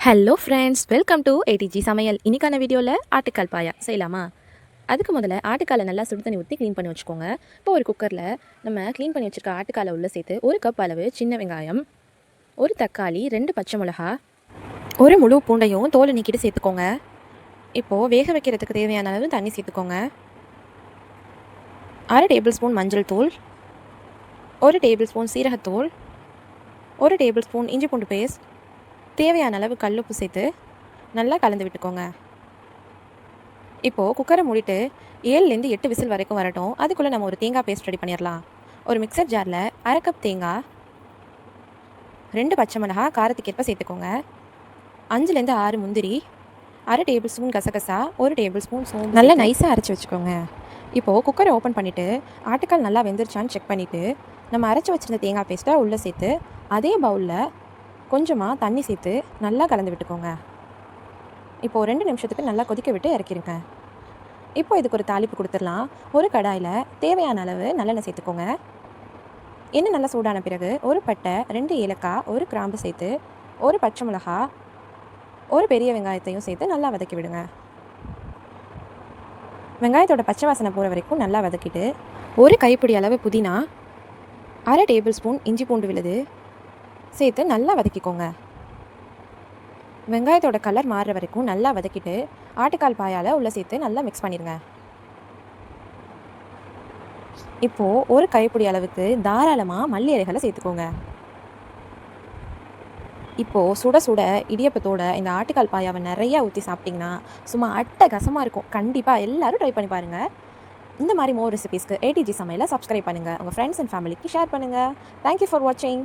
Hello friends, welcome to ADG சமையல். இன்றைக்கான வீடியோவில் ஆட்டுக்கால் பாயா செய்யலாமா? அதுக்கு முதல்ல ஆட்டுக்காலை நல்லா சுடு தண்ணி ஊற்றி க்ளீன் பண்ணி வச்சுக்கோங்க. இப்போ ஒரு குக்கரில் நம்ம க்ளீன் பண்ணி வச்சுருக்க ஆட்டுக்காலை உள்ளே சேர்த்து 1 கப் அளவு சின்ன வெங்காயம், 1 தக்காளி, 2 பச்சை மிளகா, 1 முழு பூண்டையும் தோலை நீக்கிட்டு சேர்த்துக்கோங்க. இப்போது வேக வைக்கிறதுக்கு தேவையான அளவு தண்ணி சேர்த்துக்கோங்க. 1/2 டேபிள் ஸ்பூன் மஞ்சள் தூள், 1 டேபிள் ஸ்பூன் சீரகத்தூள், 1 டேபிள் ஸ்பூன் இஞ்சி பூண்டு பேஸ்ட், தேவையான அளவு கல்லுப்பு சேர்த்து நல்லா கலந்து விட்டுக்கோங்க. இப்போது குக்கரை மூடிட்டு 7லேருந்து 8 விசில் வரைக்கும் வரட்டும். அதுக்குள்ளே நம்ம ஒரு தேங்காய் பேஸ்ட் ரெடி பண்ணிடலாம். ஒரு மிக்சர் ஜாரில் 1/2 கப் தேங்காய், 2 பச்சை மிளகா காரத்துக்கேற்ப சேர்த்துக்கோங்க, 5லேருந்து 6 முந்திரி, 1/2 டேபிள் ஸ்பூன் கசகசா, 1 டேபிள் ஸ்பூன் சோம்பு நல்லா நைஸாக அரைச்சி வச்சுக்கோங்க. இப்போது குக்கரை ஓப்பன் பண்ணிவிட்டு ஆட்டுக்கால் நல்லா வெந்துருச்சான்னு செக் பண்ணிவிட்டு நம்ம அரைச்சி வச்சுருந்த தேங்காய் பேஸ்ட்டை உள்ளே சேர்த்து அதே பவுலில் கொஞ்சமாக தண்ணி சேர்த்து நல்லா கலந்து விட்டுக்கோங்க. இப்போது 2 நிமிஷத்துக்கு நல்லா கொதிக்க விட்டு இறக்கிடுங்க. இப்போ இதுக்கு ஒரு தாளிப்பு கொடுத்துடலாம். ஒரு கடாயில் தேவையான அளவு நல்லெண்ணெய் சேர்த்துக்கோங்க. எண்ணெய் நல்லா சூடான பிறகு ஒரு பட்டை, 2 ஏலக்காய், 1 கிராம்பு சேர்த்து 1 பச்சை மிளகா, 1 பெரிய வெங்காயத்தையும் சேர்த்து நல்லா வதக்கி விடுங்க. வெங்காயத்தோட பச்சை வாசனை போகிற வரைக்கும் நல்லா வதக்கிட்டு 1 கைப்பிடி அளவு புதினா, 1/2 டேபிள் ஸ்பூன் இஞ்சி பூண்டு விழுது சேர்த்து நல்லா வதக்கிக்கோங்க. வெங்காயத்தோட கலர் மாறுற வரைக்கும் நல்லா வதக்கிட்டு ஆட்டுக்கால் பாயால் உள்ளே சேர்த்து நல்லா மிக்ஸ் பண்ணிடுங்க. இப்போது 1 கைப்பிடி அளவுக்கு தாராளமாக மல்லி இலைகளை சேர்த்துக்கோங்க. இப்போது சுட சுட இடியப்பத்தோட இந்த ஆட்டுக்கால் பாயாவை நிறையா ஊற்றி சாப்பிட்டிங்கன்னா சும்மா அட்டகாசமாக இருக்கும். கண்டிப்பாக எல்லோரும் ட்ரை பண்ணி பாருங்கள். இந்த மாதிரி மோர் ரெசிபீஸ்க்கு ஏடிஜி சமையலை சப்ஸ்கிரைப் பண்ணுங்கள். உங்கள் ஃப்ரெண்ட்ஸ் அண்ட் ஃபேமிலிக்கு ஷேர் பண்ணுங்கள். தேங்க்யூ ஃபார் வாட்சிங்.